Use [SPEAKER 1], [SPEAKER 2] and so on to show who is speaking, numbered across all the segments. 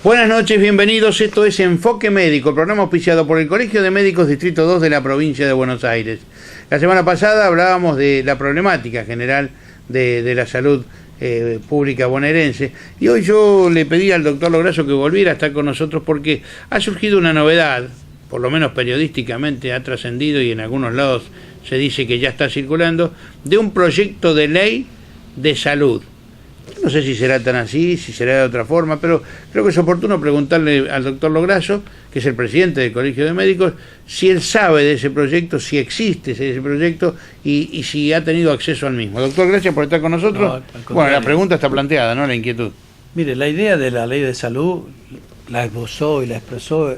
[SPEAKER 1] Buenas noches, bienvenidos. Esto es Enfoque Médico, el programa auspiciado por el Colegio de Médicos Distrito 2 de la provincia de Buenos Aires. La semana pasada hablábamos de la problemática general de la salud pública bonaerense, y hoy yo le pedí al doctor Lograsso que volviera a estar con nosotros porque ha surgido una novedad, por lo menos periodísticamente ha trascendido y en algunos lados se dice que ya está circulando, de un proyecto de ley de salud. No sé si será tan así, si será de otra forma, pero creo que es oportuno preguntarle al doctor Lograsso, que es el presidente del Colegio de Médicos, si él sabe de ese proyecto, si existe ese proyecto y si ha tenido acceso al mismo. Doctor, gracias por estar con nosotros. Bueno, la pregunta está planteada, ¿no? La inquietud.
[SPEAKER 2] Mire, la idea de la ley de salud la esbozó y la expresó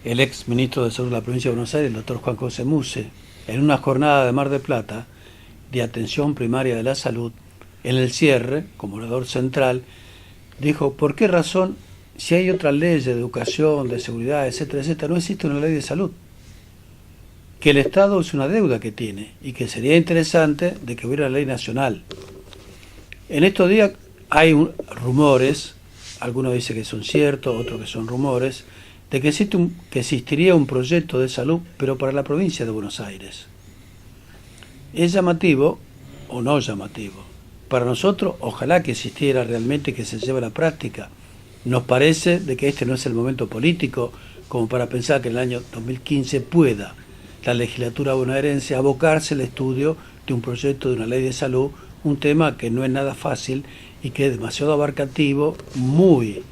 [SPEAKER 2] el ex ministro de Salud de la provincia de Buenos Aires, el doctor Juan José Muse, en una jornada de Mar del Plata de atención primaria de la salud. En el cierre, como orador central, dijo, ¿por qué razón, si hay otras leyes de educación, de seguridad, etcétera, etcétera, no existe una ley de salud? Que el Estado es una deuda que tiene y que sería interesante de que hubiera ley nacional. En estos días hay rumores, algunos dicen que son ciertos, otros que son rumores, de que existiría un proyecto de salud, pero para la provincia de Buenos Aires. ¿Es llamativo o no llamativo? Para nosotros, ojalá que existiera realmente, que se lleve a la práctica. Nos parece de que este no es el momento político como para pensar que en el año 2015 pueda la legislatura bonaerense abocarse al estudio de un proyecto de una ley de salud, un tema que no es nada fácil y que es demasiado abarcativo, muy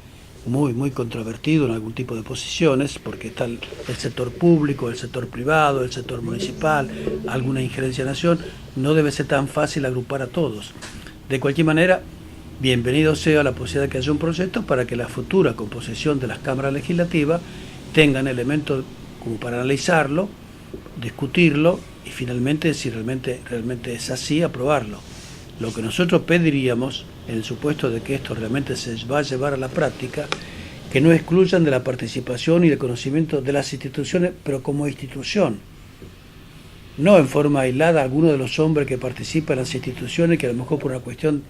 [SPEAKER 2] controvertido en algún tipo de posiciones, porque está el sector público, el sector privado, el sector municipal, alguna injerencia en la nación. No debe ser tan fácil agrupar a todos. De cualquier manera, bienvenido sea la posibilidad de que haya un proyecto para que la futura composición de las cámaras legislativas tengan elementos como para analizarlo, discutirlo y finalmente, si realmente es así, aprobarlo. Lo que nosotros pediríamos, en el supuesto de que esto realmente se va a llevar a la práctica, que no excluyan de la participación y el conocimiento de las instituciones, pero como institución. No en forma aislada alguno de los hombres que participan en las instituciones, que a lo mejor por una cuestión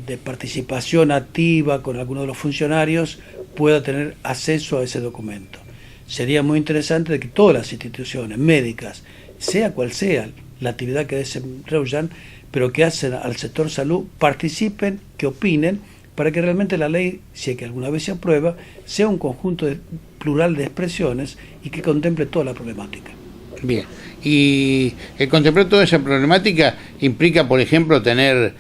[SPEAKER 2] de participación activa con alguno de los funcionarios pueda tener acceso a ese documento. Sería muy interesante de que todas las instituciones médicas, sea cual sea la actividad que desarrollan, pero que hacen al sector salud, participen, que opinen, para que realmente la ley, si es que alguna vez se aprueba, sea un conjunto plural de expresiones y que contemple toda la problemática.
[SPEAKER 1] Bien, y el contemplar toda esa problemática implica, por ejemplo, tener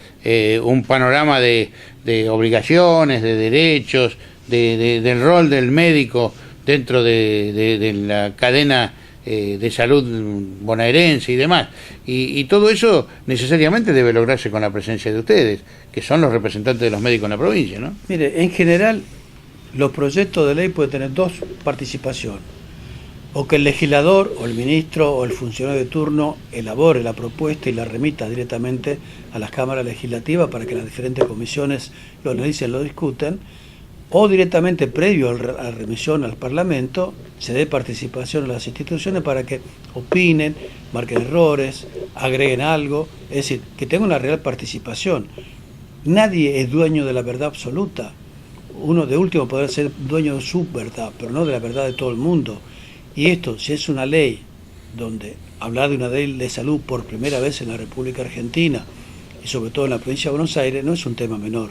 [SPEAKER 1] un panorama de obligaciones, de derechos, del rol del médico dentro de la cadena de salud bonaerense y demás. Y todo eso necesariamente debe lograrse con la presencia de ustedes, que son los representantes de los médicos en la provincia, ¿no?
[SPEAKER 2] Mire, en general, los proyectos de ley pueden tener dos participaciones. O que el legislador, o el ministro, o el funcionario de turno elabore la propuesta y la remita directamente a las cámaras legislativas para que las diferentes comisiones lo analicen, lo discutan, o directamente previo a la remisión al Parlamento se dé participación a las instituciones para que opinen, marquen errores, agreguen algo, es decir, que tenga una real participación. Nadie es dueño de la verdad absoluta. Uno de último podrá ser dueño de su verdad, pero no de la verdad de todo el mundo. Y esto, si es una ley donde hablar de una ley de salud por primera vez en la República Argentina y sobre todo en la provincia de Buenos Aires, no es un tema menor.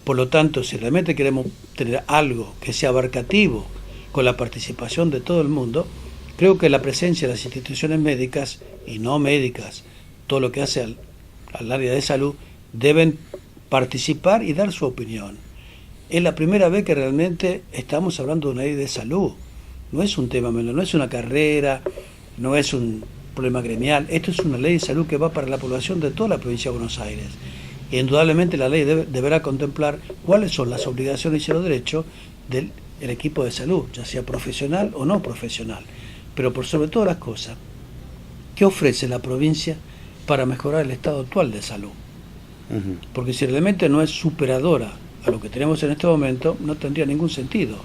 [SPEAKER 2] Por lo tanto, si realmente queremos tener algo que sea abarcativo con la participación de todo el mundo, creo que la presencia de las instituciones médicas y no médicas, todo lo que hace al área de salud, deben participar y dar su opinión. Es la primera vez que realmente estamos hablando de una ley de salud. No es un tema menor, no es una carrera, no es un problema gremial. Esto es una ley de salud que va para la población de toda la provincia de Buenos Aires. Y indudablemente la ley deberá contemplar cuáles son las obligaciones y los derechos del equipo de salud, ya sea profesional o no profesional. Pero por sobre todas las cosas, ¿qué ofrece la provincia para mejorar el estado actual de salud? Porque si realmente no es superadora a lo que tenemos en este momento, no tendría ningún sentido.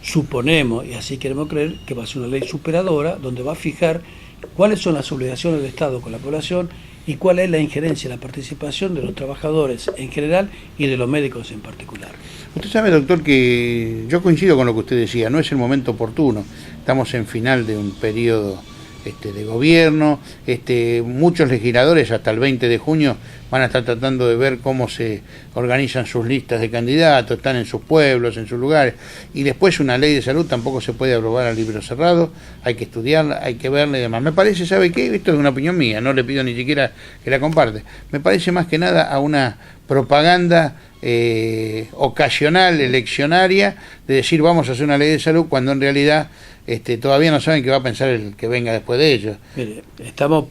[SPEAKER 2] Suponemos, y así queremos creer, que va a ser una ley superadora donde va a fijar cuáles son las obligaciones del Estado con la población y cuál es la injerencia, la participación de los trabajadores en general y de los médicos en particular.
[SPEAKER 1] Usted sabe, doctor, que yo coincido con lo que usted decía, no es el momento oportuno, estamos en final de un periodo de gobierno, muchos legisladores hasta el 20 de junio van a estar tratando de ver cómo se organizan sus listas de candidatos, están en sus pueblos, en sus lugares, y después una ley de salud tampoco se puede aprobar a libro cerrado, hay que estudiarla, hay que verla y demás. Me parece, ¿sabe qué? Esto es una opinión mía, no le pido ni siquiera que la comparte, me parece más que nada a una propaganda ocasional, eleccionaria, de decir vamos a hacer una ley de salud, cuando en realidad todavía no saben qué va a pensar el que venga después de ellos.
[SPEAKER 2] Mire, estamos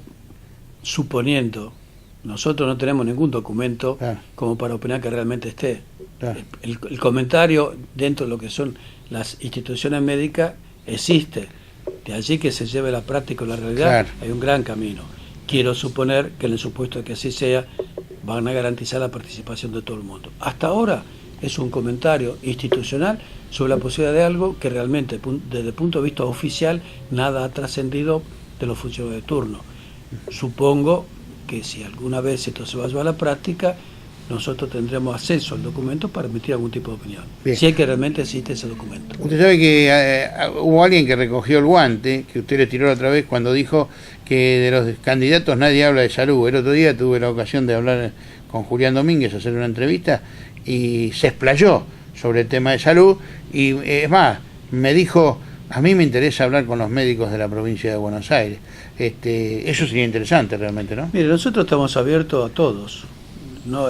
[SPEAKER 2] suponiendo, nosotros no tenemos ningún documento como para opinar que realmente esté. El comentario dentro de lo que son las instituciones médicas existe, de allí que se lleve la práctica o la realidad, hay un gran camino. Quiero suponer que en el supuesto de que así sea, van a garantizar la participación de todo el mundo. Hasta ahora es un comentario institucional sobre la posibilidad de algo que realmente, desde el punto de vista oficial, nada ha trascendido de los funcionarios de turno. Supongo que si alguna vez esto se va a llevar a la práctica, nosotros tendremos acceso al documento para emitir algún tipo de opinión. Bien. Si es que realmente existe ese documento.
[SPEAKER 1] Usted sabe que hubo alguien que recogió el guante, que usted le tiró la otra vez cuando dijo que de los candidatos nadie habla de salud. El otro día tuve la ocasión de hablar con Julián Domínguez, hacer una entrevista, y se explayó sobre el tema de salud, y es más, me dijo, a mí me interesa hablar con los médicos de la provincia de Buenos Aires. Eso sería interesante realmente, ¿no?
[SPEAKER 2] Mire, nosotros estamos abiertos a todos. No,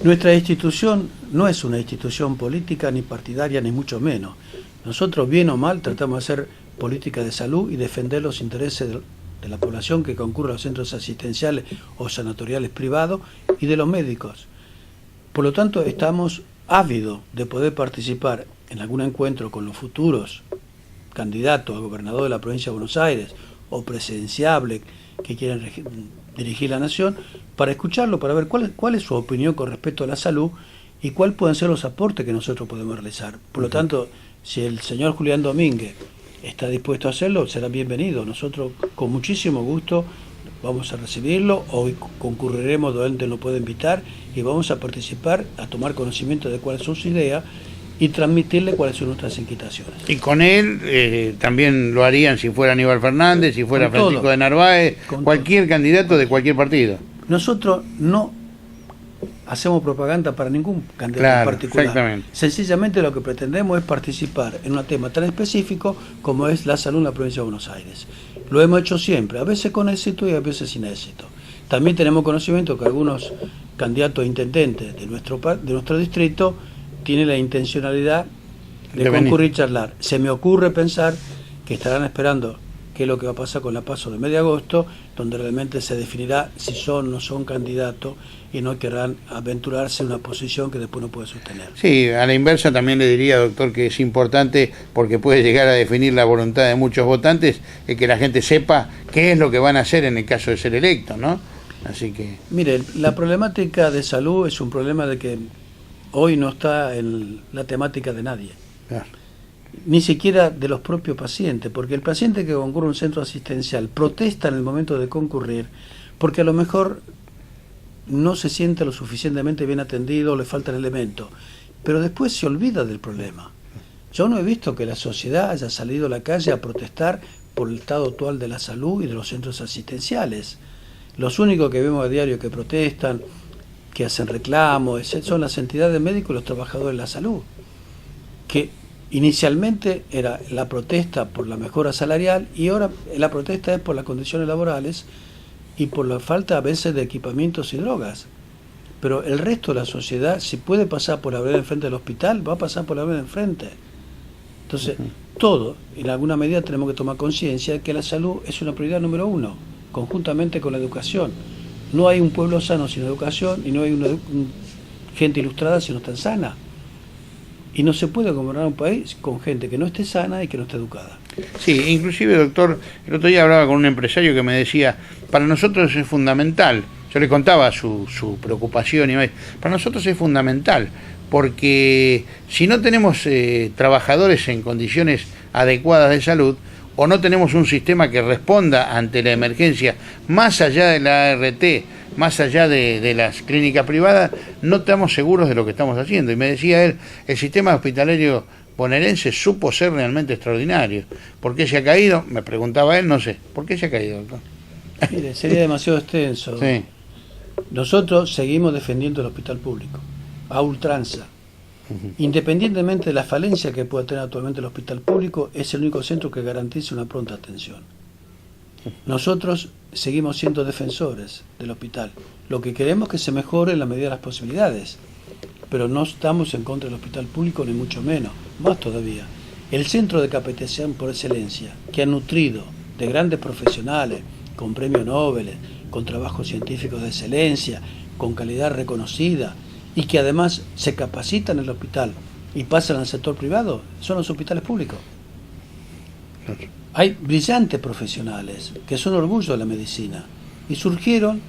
[SPEAKER 2] nuestra institución no es una institución política ni partidaria, ni mucho menos. Nosotros, bien o mal, tratamos de hacer política de salud y defender los intereses de la población que concurre a los centros asistenciales o sanatoriales privados y de los médicos. Por lo tanto, estamos ávidos de poder participar en algún encuentro con los futuros candidatos a gobernador de la provincia de Buenos Aires o presidenciable que quieran dirigir la nación, para escucharlo, para ver cuál es su opinión con respecto a la salud y cuáles pueden ser los aportes que nosotros podemos realizar. Por lo tanto, si el señor Julián Domínguez está dispuesto a hacerlo, será bienvenido. Nosotros con muchísimo gusto vamos a recibirlo, hoy concurriremos donde lo pueda invitar y vamos a participar, a tomar conocimiento de cuáles son sus ideas y transmitirle cuáles son nuestras inquietaciones.
[SPEAKER 1] Y con él también lo harían si fuera Aníbal Fernández, si fuera Francisco de Narváez, cualquier candidato de cualquier partido.
[SPEAKER 2] Nosotros no hacemos propaganda para ningún candidato en particular.
[SPEAKER 1] Exactamente.
[SPEAKER 2] Sencillamente lo que pretendemos es participar en un tema tan específico como es la salud en la provincia de Buenos Aires. Lo hemos hecho siempre, a veces con éxito y a veces sin éxito. También tenemos conocimiento que algunos candidatos a intendentes de nuestro distrito tienen la intencionalidad de concurrir y charlar. Se me ocurre pensar que estarán esperando qué es lo que va a pasar con la PASO de medio de agosto, donde realmente se definirá si son o no son candidatos y no querrán aventurarse en una posición que después no puede sostener.
[SPEAKER 1] Sí, a la inversa también le diría, doctor, que es importante porque puede llegar a definir la voluntad de muchos votantes, que la gente sepa qué es lo que van a hacer en el caso de ser electos, ¿no? Así que...
[SPEAKER 2] Mire, la problemática de salud es un problema de que hoy no está en la temática de nadie. Claro. Ni siquiera de los propios pacientes, porque el paciente que concurre a un centro asistencial protesta en el momento de concurrir porque a lo mejor no se siente lo suficientemente bien atendido, le faltan elementos, pero después se olvida del problema. Yo no he visto que la sociedad haya salido a la calle a protestar por el estado actual de la salud y de los centros asistenciales. Los únicos que vemos a diario que protestan, que hacen reclamos, son las entidades médicas y los trabajadores de la salud, que inicialmente era la protesta por la mejora salarial y ahora la protesta es por las condiciones laborales y por la falta a veces de equipamientos y drogas. Pero el resto de la sociedad, si puede pasar por la vereda enfrente del hospital, va a pasar por la vereda enfrente. Entonces, todo, en alguna medida tenemos que tomar conciencia de que la salud es una prioridad número uno, conjuntamente con la educación. No hay un pueblo sano sin educación y no hay una gente ilustrada si no está sana. Y no se puede gobernar un país con gente que no esté sana y que no esté educada.
[SPEAKER 1] Sí, inclusive, doctor, el otro día hablaba con un empresario que me decía, para nosotros es fundamental, yo le contaba su preocupación, y para nosotros es fundamental, porque si no tenemos trabajadores en condiciones adecuadas de salud, o no tenemos un sistema que responda ante la emergencia, más allá de la ART, más allá de las clínicas privadas, no estamos seguros de lo que estamos haciendo. Y me decía él, el sistema hospitalario bonaerense supo ser realmente extraordinario. ¿Por qué se ha caído? Me preguntaba él, no sé. ¿Por qué se ha caído, doctor?
[SPEAKER 2] Mire, sería demasiado extenso.
[SPEAKER 1] Sí.
[SPEAKER 2] Nosotros seguimos defendiendo el hospital público, a ultranza. Independientemente de la falencia que pueda tener actualmente el hospital público, es el único centro que garantiza una pronta atención. Nosotros seguimos siendo defensores del hospital. Lo que queremos es que se mejore en la medida de las posibilidades, pero no estamos en contra del hospital público, ni mucho menos, más todavía. El centro de capacitación por excelencia, que ha nutrido de grandes profesionales, con premios Nobel, con trabajos científicos de excelencia, con calidad reconocida, y que además se capacitan en el hospital y pasan al sector privado, son los hospitales públicos. Hay brillantes profesionales que son orgullo de la medicina y surgieron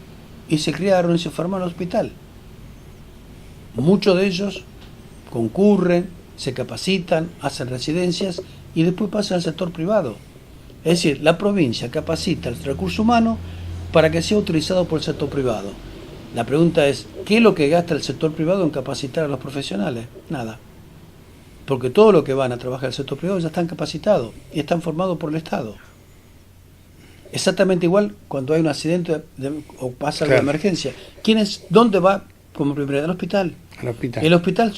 [SPEAKER 2] y se criaron y se formaron en el hospital. Muchos de ellos concurren, se capacitan, hacen residencias y después pasan al sector privado. Es decir, la provincia capacita el recurso humano para que sea utilizado por el sector privado. La pregunta es, ¿qué es lo que gasta el sector privado en capacitar a los profesionales? Nada. Porque todo lo que van a trabajar en el sector privado ya están capacitados y están formados por el Estado. Exactamente igual cuando hay un accidente o pasa alguna emergencia. ¿Dónde va como prioridad? Al hospital.
[SPEAKER 1] Al hospital.
[SPEAKER 2] El hospital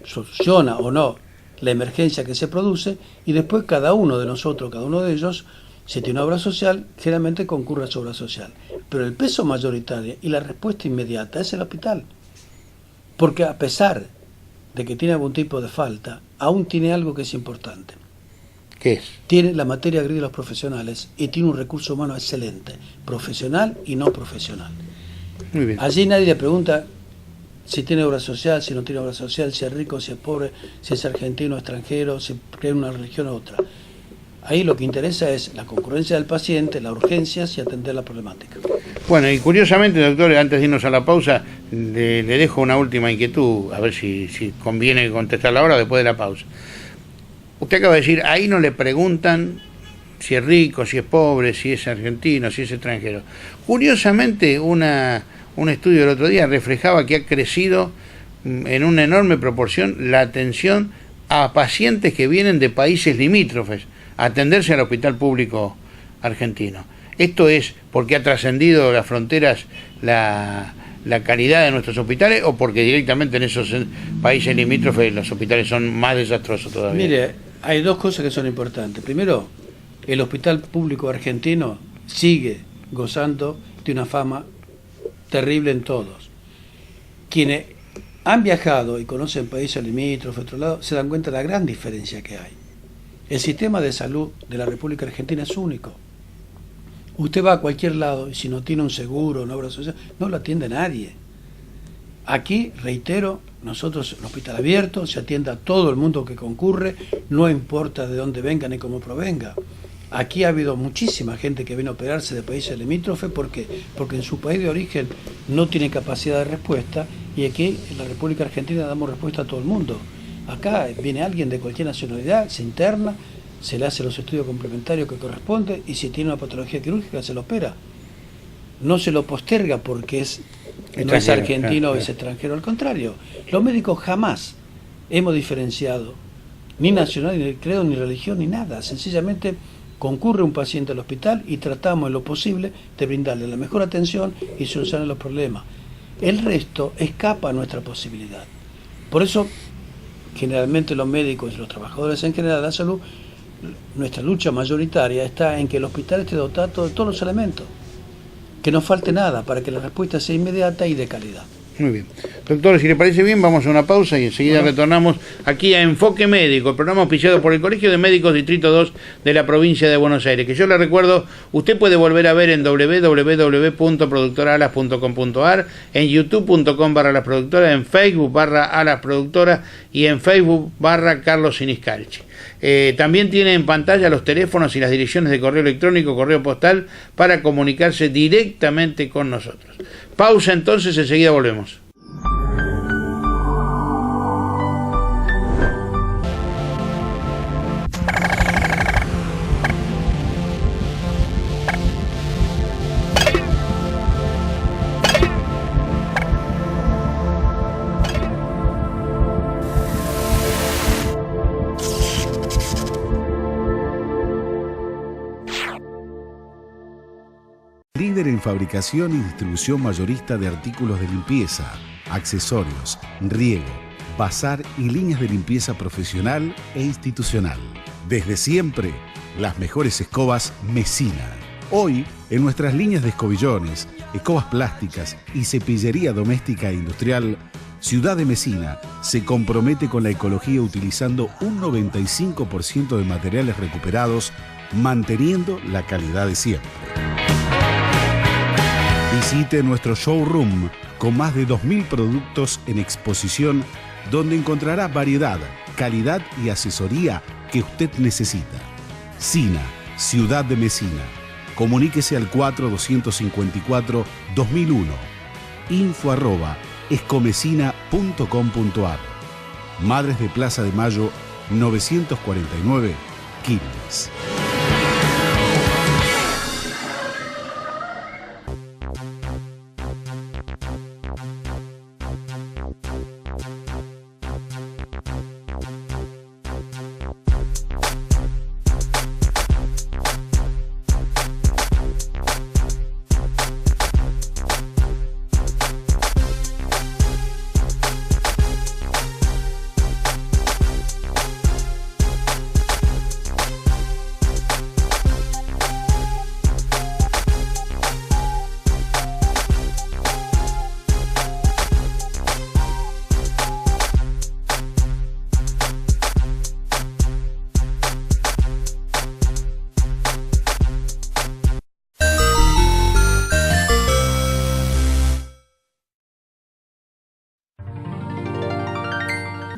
[SPEAKER 2] soluciona o no la emergencia que se produce y después cada uno de nosotros, cada uno de ellos, si tiene una obra social, generalmente concurre a su obra social. Pero el peso mayoritario y la respuesta inmediata es el hospital. Porque a pesar de que tiene algún tipo de falta, aún tiene algo que es importante.
[SPEAKER 1] ¿Qué es?
[SPEAKER 2] Tiene la materia gris de los profesionales y tiene un recurso humano excelente, profesional y no profesional.
[SPEAKER 1] Muy bien.
[SPEAKER 2] Allí nadie le pregunta si tiene obra social, si no tiene obra social, si es rico, si es pobre, si es argentino o extranjero, si cree en una religión u otra. Ahí lo que interesa es la concurrencia del paciente, las urgencias y atender la problemática.
[SPEAKER 1] Bueno, y curiosamente, doctor, antes de irnos a la pausa, le dejo una última inquietud, a ver si conviene contestarla ahora o después de la pausa. Usted acaba de decir, ahí no le preguntan si es rico, si es pobre, si es argentino, si es extranjero. Curiosamente, un estudio del otro día reflejaba que ha crecido en una enorme proporción la atención a pacientes que vienen de países limítrofes a atenderse al hospital público argentino. ¿Esto es porque ha trascendido las fronteras la calidad de nuestros hospitales o porque directamente en esos países limítrofes los hospitales son más desastrosos todavía?
[SPEAKER 2] Mire, hay dos cosas que son importantes. Primero, el hospital público argentino sigue gozando de una fama terrible en todos. Quienes han viajado y conocen países limítrofes, otro lado, se dan cuenta de la gran diferencia que hay. El sistema de salud de la República Argentina es único. Usted va a cualquier lado y si no tiene un seguro, una obra social, no lo atiende nadie. Aquí, reitero, nosotros, el hospital abierto, se atiende a todo el mundo que concurre, no importa de dónde venga ni cómo provenga. Aquí ha habido muchísima gente que viene a operarse de países limítrofes porque en su país de origen no tiene capacidad de respuesta y aquí en la República Argentina damos respuesta a todo el mundo. Acá viene alguien de cualquier nacionalidad, se interna, se le hace los estudios complementarios que corresponde y si tiene una patología quirúrgica se lo opera. No se lo posterga porque no es argentino o es extranjero, al contrario. Los médicos jamás hemos diferenciado ni nacional, ni credo, ni religión, ni nada. Sencillamente concurre un paciente al hospital y tratamos en lo posible de brindarle la mejor atención y solucionar los problemas. El resto escapa a nuestra posibilidad. Por eso, generalmente los médicos y los trabajadores en general de la salud, nuestra lucha mayoritaria está en que el hospital esté dotado de todos los elementos, que no falte nada para que la respuesta sea inmediata y de calidad.
[SPEAKER 1] Muy bien. Doctor, si le parece bien, vamos a una pausa y enseguida retornamos aquí a Enfoque Médico, el programa auspiciado por el Colegio de Médicos Distrito 2 de la provincia de Buenos Aires, que yo le recuerdo, usted puede volver a ver en www.productoralas.com.ar, en youtube.com/lasproductoras, en Facebook /alasproductoras y en Facebook /Carlos Siniscalchi. También tiene en pantalla los teléfonos y las direcciones de correo electrónico, correo postal para comunicarse directamente con nosotros. Pausa entonces, enseguida volvemos.
[SPEAKER 3] líder en fabricación y distribución mayorista de artículos de limpieza, accesorios, riego, bazar y líneas de limpieza profesional e institucional. Desde siempre, las mejores escobas Mesina. Hoy, en nuestras líneas de escobillones, escobas plásticas y cepillería doméstica e industrial, Ciudad de Mesina se compromete con la ecología utilizando un 95% de materiales recuperados, manteniendo la calidad de siempre. Visite nuestro showroom con más de 2.000 productos en exposición, donde encontrará variedad, calidad y asesoría que usted necesita. SINA, Ciudad de Mesina. Comuníquese al 4254-2001. info@escomesina.com.ar. Madres de Plaza de Mayo 949, Quilmes.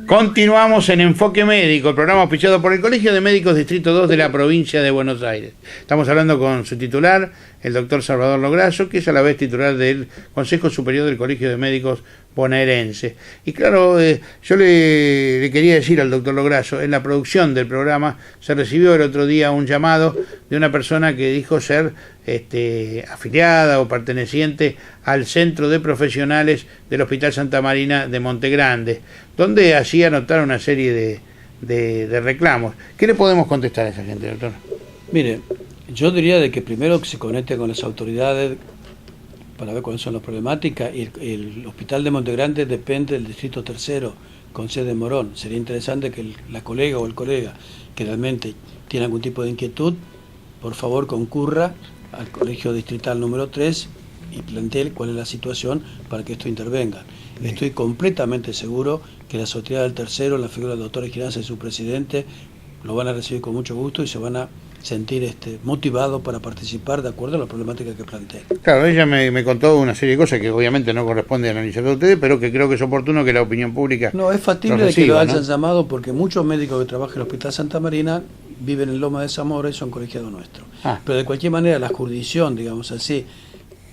[SPEAKER 1] Continuamos en Enfoque Médico, el programa auspiciado por el Colegio de Médicos Distrito 2 de la provincia de Buenos Aires. Estamos hablando con su titular, el doctor Salvador Lograsso, que es a la vez titular del Consejo Superior del Colegio de Médicos bonaerense. Y claro, yo le quería decir al doctor Lograsso, en la producción del programa se recibió el otro día un llamado de una persona que dijo ser afiliada o perteneciente al Centro de Profesionales del Hospital Santa Marina de Monte Grande, donde así anotaron una serie de reclamos. ¿Qué le podemos contestar a esa gente, doctor?
[SPEAKER 2] Mire, yo diría de que primero que se conecte con las autoridades para ver cuáles son las problemáticas. El Hospital de Monte Grande depende del Distrito Tercero, con sede en Morón. Sería interesante que la colega o el colega que realmente tiene algún tipo de inquietud, por favor concurra al Colegio Distrital número 3 y plantee cuál es la situación para que esto intervenga. Bien. Estoy completamente seguro que las autoridades del tercero, la figura del doctor Esquiranza y su presidente, lo van a recibir con mucho gusto y se van a sentir motivados para participar de acuerdo a la problemática que plantea.
[SPEAKER 1] Claro, ella me contó una serie de cosas que obviamente no corresponde a analizar a ustedes, pero que creo que es oportuno que la opinión pública...
[SPEAKER 2] No, es factible de que lo hayan llamado porque muchos médicos que trabajan en el Hospital Santa Marina viven en Loma de Zamora y son colegiados nuestros. Pero de cualquier manera la jurisdicción, digamos así,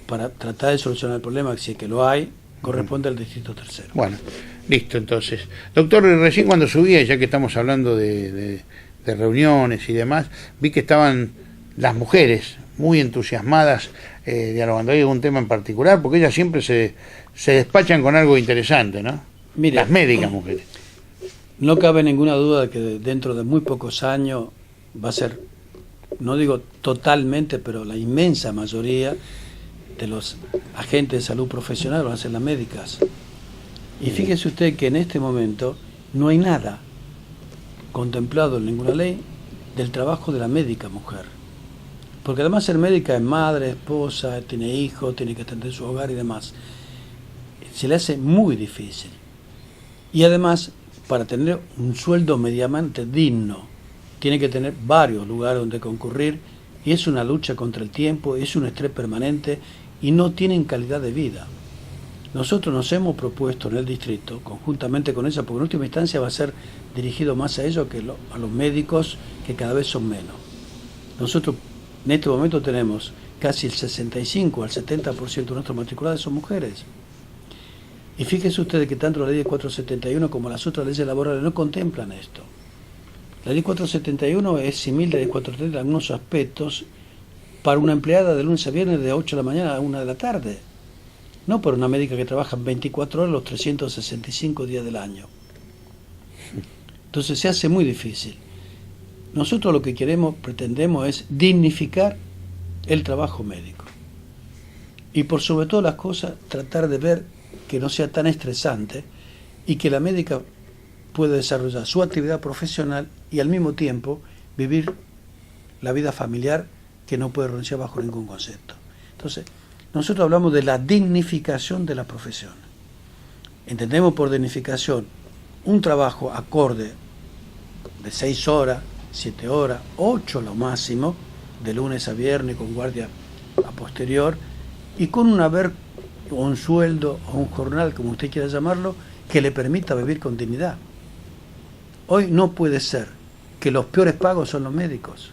[SPEAKER 2] para tratar de solucionar el problema, si es que lo hay, corresponde al Distrito Tercero.
[SPEAKER 1] Bueno, listo entonces. Doctor, recién cuando subía, ya que estamos hablando de reuniones y demás, vi que estaban las mujeres muy entusiasmadas dialogando. ¿Hay algún tema en particular? Porque ellas siempre se despachan con algo interesante, ¿no? Mire, las médicas mujeres.
[SPEAKER 2] No cabe ninguna duda de que dentro de muy pocos años va a ser, no digo totalmente, pero la inmensa mayoría de los agentes de salud profesional van a ser las médicas. Y fíjese usted que en este momento no hay nada contemplado en ninguna ley del trabajo de la médica mujer. Porque además ser médica es madre, esposa, tiene hijos, tiene que atender su hogar y demás. Se le hace muy difícil. Y además, para tener un sueldo medianamente digno, tiene que tener varios lugares donde concurrir y es una lucha contra el tiempo, es un estrés permanente y no tienen calidad de vida. Nosotros nos hemos propuesto en el distrito, conjuntamente con ella, porque en última instancia va a ser dirigido más a ellos que a los médicos, que cada vez son menos. Nosotros en este momento tenemos casi el 65 al 70% de nuestros matriculados son mujeres. Y fíjese ustedes que tanto la ley de 471 como las otras leyes laborales no contemplan esto. La ley 471 es similar a la ley 430 en algunos aspectos para una empleada de lunes a viernes de 8 de la mañana a 1 de la tarde. No para una médica que trabaja 24 horas los 365 días del año. Entonces se hace muy difícil. Nosotros lo que pretendemos es dignificar el trabajo médico. Y por sobre todas las cosas, tratar de ver que no sea tan estresante y que la médica pueda desarrollar su actividad profesional y al mismo tiempo vivir la vida familiar que no puede renunciar bajo ningún concepto. Entonces, nosotros hablamos de la dignificación de la profesión. Entendemos por dignificación un trabajo acorde de 6 horas, 7 horas, 8 lo máximo, de lunes a viernes con guardia a posterior, y con un haber o un sueldo o un jornal, como usted quiera llamarlo, que le permita vivir con dignidad. Hoy no puede ser que los peores pagos son los médicos,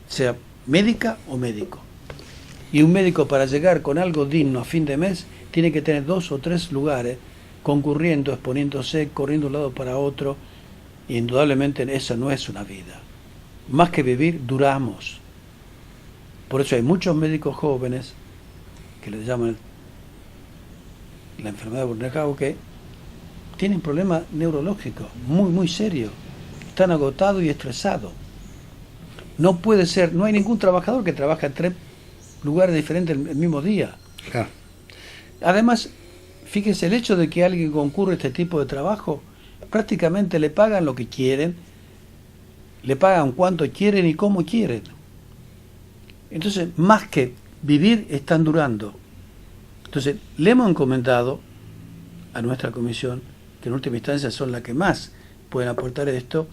[SPEAKER 2] sea médica o médico. Y un médico, para llegar con algo digno a fin de mes, tiene que tener 2 o 3 lugares concurriendo, exponiéndose, corriendo de un lado para otro, y indudablemente esa no es una vida. Más que vivir, duramos. Por eso hay muchos médicos jóvenes que les llaman la enfermedad de Burnout, que tienen problemas neurológicos muy, muy serios. Están agotados y estresados. No puede ser, no hay ningún trabajador que trabaje en 3 lugares diferentes el mismo día.
[SPEAKER 1] Claro.
[SPEAKER 2] Además, fíjese, el hecho de que alguien concurre a este tipo de trabajo, prácticamente le pagan lo que quieren, le pagan cuánto quieren y cómo quieren. Entonces, más que vivir, están durando. Entonces, le hemos encomendado a nuestra comisión, que en última instancia son las que más pueden aportar esto,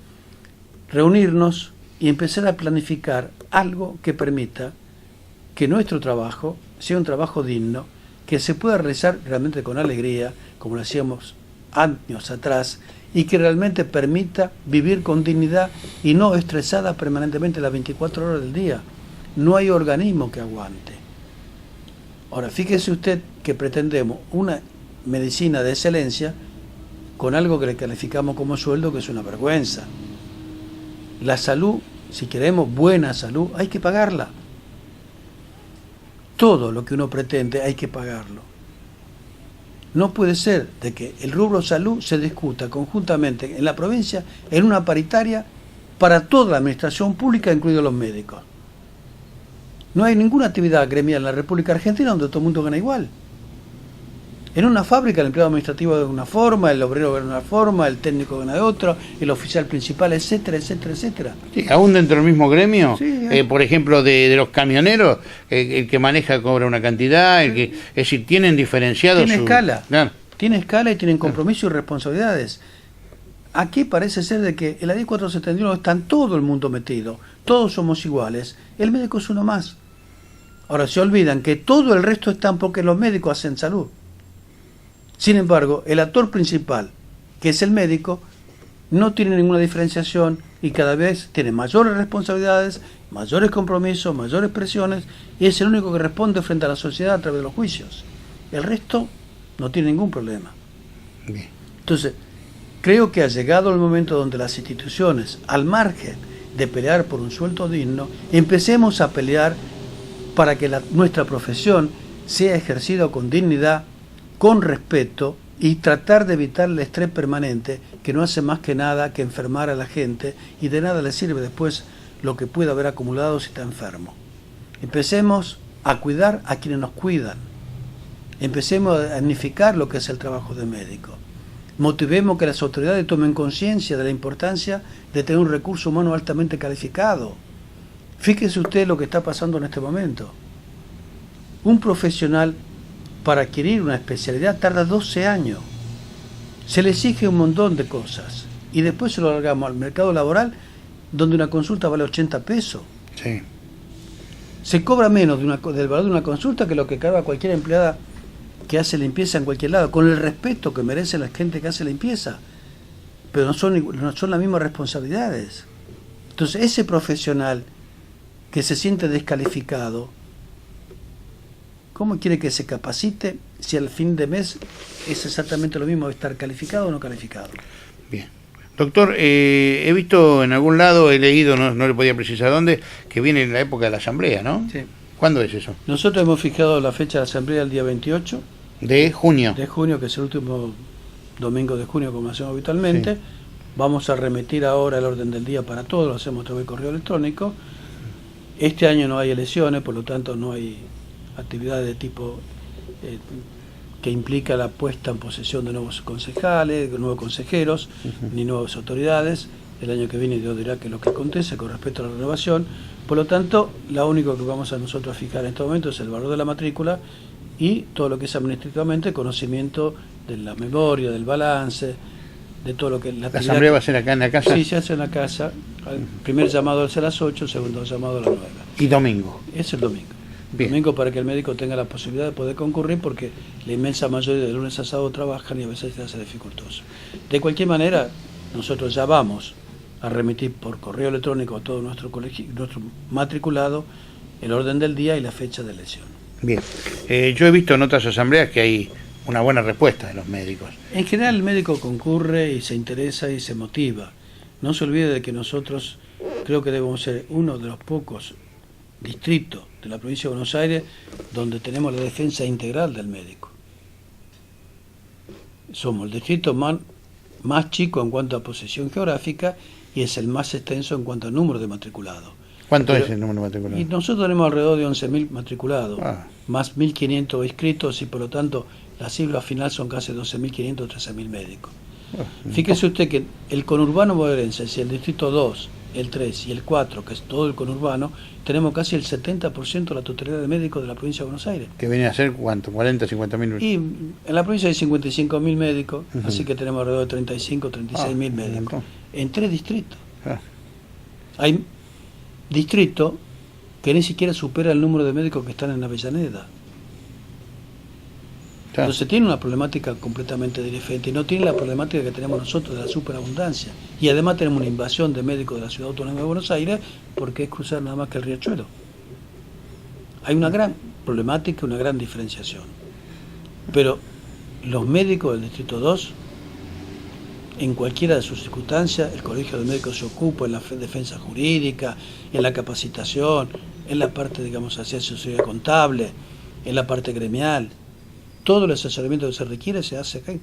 [SPEAKER 2] reunirnos y empezar a planificar algo que permita que nuestro trabajo sea un trabajo digno, que se pueda realizar realmente con alegría, como lo hacíamos años atrás, y que realmente permita vivir con dignidad y no estresada permanentemente las 24 horas del día. No hay organismo que aguante. Ahora, fíjese usted que pretendemos una medicina de excelencia con algo que le calificamos como sueldo, que es una vergüenza. La salud, si queremos buena salud, hay que pagarla. Todo lo que uno pretende hay que pagarlo. No puede ser de que el rubro salud se discuta conjuntamente en la provincia en una paritaria para toda la administración pública, incluidos los médicos. No hay ninguna actividad gremial en la República Argentina donde todo el mundo gana igual. En una fábrica el empleado administrativo de una forma, el obrero gana de una forma, el técnico gana de otra, el oficial principal, etcétera, etcétera, etcétera.
[SPEAKER 1] Sí, aún dentro del mismo gremio,
[SPEAKER 2] Sí,
[SPEAKER 1] por ejemplo, de los camioneros, el que maneja cobra una cantidad, es decir, tienen diferenciado
[SPEAKER 2] Tiene escala.
[SPEAKER 1] Claro.
[SPEAKER 2] Tiene escala y tienen compromiso y responsabilidades. Aquí parece ser de que en la ley 471 está todo el mundo metido, todos somos iguales, el médico es uno más. Ahora se olvidan que todo el resto están porque los médicos hacen salud. Sin embargo, el actor principal, que es el médico, no tiene ninguna diferenciación y cada vez tiene mayores responsabilidades, mayores compromisos, mayores presiones, y es el único que responde frente a la sociedad a través de los juicios. El resto no tiene ningún problema.
[SPEAKER 1] Bien.
[SPEAKER 2] Entonces, creo que ha llegado el momento donde las instituciones, al margen de pelear por un sueldo digno, empecemos a pelear para que nuestra profesión sea ejercida con dignidad, con respeto, y tratar de evitar el estrés permanente, que no hace más que nada que enfermar a la gente, y de nada le sirve después lo que pueda haber acumulado si está enfermo. Empecemos a cuidar a quienes nos cuidan. Empecemos a dignificar lo que es el trabajo de médico. Motivemos que las autoridades tomen conciencia de la importancia de tener un recurso humano altamente calificado. Fíjese usted lo que está pasando en este momento. Un profesional para adquirir una especialidad tarda 12 años. Se le exige un montón de cosas y después se lo largamos al mercado laboral, donde una consulta vale 80 pesos.
[SPEAKER 1] Sí.
[SPEAKER 2] Se cobra menos del valor de una consulta que lo que cobra cualquier empleada que hace limpieza en cualquier lado, con el respeto que merece la gente que hace limpieza, pero no son las mismas responsabilidades. Entonces, ese profesional que se siente descalificado, ¿cómo quiere que se capacite si al fin de mes es exactamente lo mismo estar calificado o no calificado?
[SPEAKER 1] Bien. Doctor, he visto en algún lado, he leído, no le podía precisar dónde, que viene la época de la asamblea, ¿no?
[SPEAKER 2] Sí.
[SPEAKER 1] ¿Cuándo es eso?
[SPEAKER 2] Nosotros hemos fijado la fecha de la asamblea el día 28
[SPEAKER 1] De junio.
[SPEAKER 2] de junio, que es el último domingo de junio, como hacemos habitualmente. Sí. Vamos a remitir ahora el orden del día para todos, lo hacemos a través de correo electrónico. Este año no hay elecciones, por lo tanto no hay actividades de tipo que implica la puesta en posesión de nuevos concejales, de nuevos consejeros, ni nuevas autoridades. El año que viene Dios dirá que lo que acontece con respecto a la renovación. Por lo tanto, lo único que vamos a nosotros a fijar en este momento es el valor de la matrícula y todo lo que es administrativamente conocimiento de la memoria, del balance, de todo lo que
[SPEAKER 1] ¿La asamblea va a ser acá en la casa?
[SPEAKER 2] Sí, se hace en la casa. El primer llamado es a las 8, el segundo llamado a las 9.
[SPEAKER 1] ¿Y domingo?
[SPEAKER 2] Es el domingo.
[SPEAKER 1] Bien.
[SPEAKER 2] Domingo para que el médico tenga la posibilidad de poder concurrir, porque la inmensa mayoría de lunes a sábado trabajan y a veces se hace dificultoso. De cualquier manera, nosotros ya vamos a remitir por correo electrónico a todo nuestro matriculado el orden del día y la fecha de elección.
[SPEAKER 1] Bien. Yo he visto en otras asambleas que hay una buena respuesta de los médicos.
[SPEAKER 2] En general el médico concurre y se interesa y se motiva. No se olvide de que nosotros creo que debemos ser uno de los pocos distritos de la provincia de Buenos Aires donde tenemos la defensa integral del médico. Somos el distrito más chico en cuanto a posesión geográfica y es el más extenso en cuanto a número de matriculados.
[SPEAKER 1] ¿Cuánto es el número de matriculados?
[SPEAKER 2] Y nosotros tenemos alrededor de 11.000 matriculados, más 1.500 inscritos y por lo tanto la cifra final son casi 12.500 o 13.000 médicos. Fíjese usted que el conurbano bonaerense, si el distrito 2, el 3 y el 4, que es todo el conurbano, tenemos casi el 70% de la totalidad de médicos de la provincia de Buenos Aires.
[SPEAKER 1] ¿Que viene a ser cuánto? ¿40, 50.000?
[SPEAKER 2] Y en la provincia hay 55.000 médicos, así que tenemos alrededor de 35, 36.000 médicos. En 3 distritos. Hay distritos que ni siquiera supera el número de médicos que están en Avellaneda. Entonces tiene una problemática completamente diferente y no tiene la problemática que tenemos nosotros de la superabundancia. Y además tenemos una invasión de médicos de la Ciudad Autónoma de Buenos Aires porque es cruzar nada más que el riachuelo. Hay una gran problemática, una gran diferenciación. Pero los médicos del Distrito 2, en cualquiera de sus circunstancias, el Colegio de Médicos se ocupa en la defensa jurídica, en la capacitación, en la parte, digamos, hacia asesoría contable, en la parte gremial. Todo el asesoramiento que se requiere se hace acá.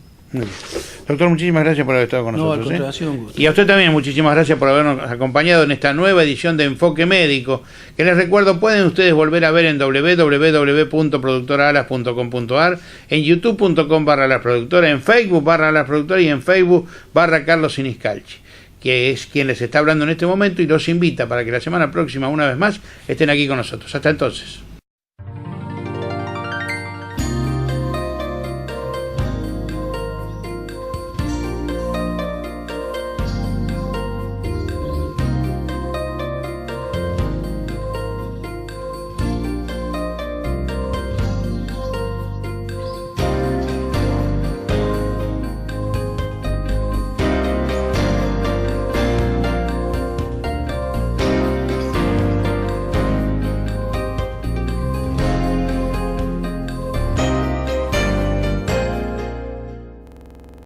[SPEAKER 1] Doctor, muchísimas gracias por haber estado con nosotros.
[SPEAKER 2] No, al contrario, ha sido un gusto.
[SPEAKER 1] Y a usted también, muchísimas gracias por habernos acompañado en esta nueva edición de Enfoque Médico, que les recuerdo, pueden ustedes volver a ver en www.productoraalas.com.ar, en youtube.com/lasproductora, en Facebook /lasproductora y en Facebook /Carlos Siniscalchi, que es quien les está hablando en este momento y los invita para que la semana próxima, una vez más, estén aquí con nosotros. Hasta entonces.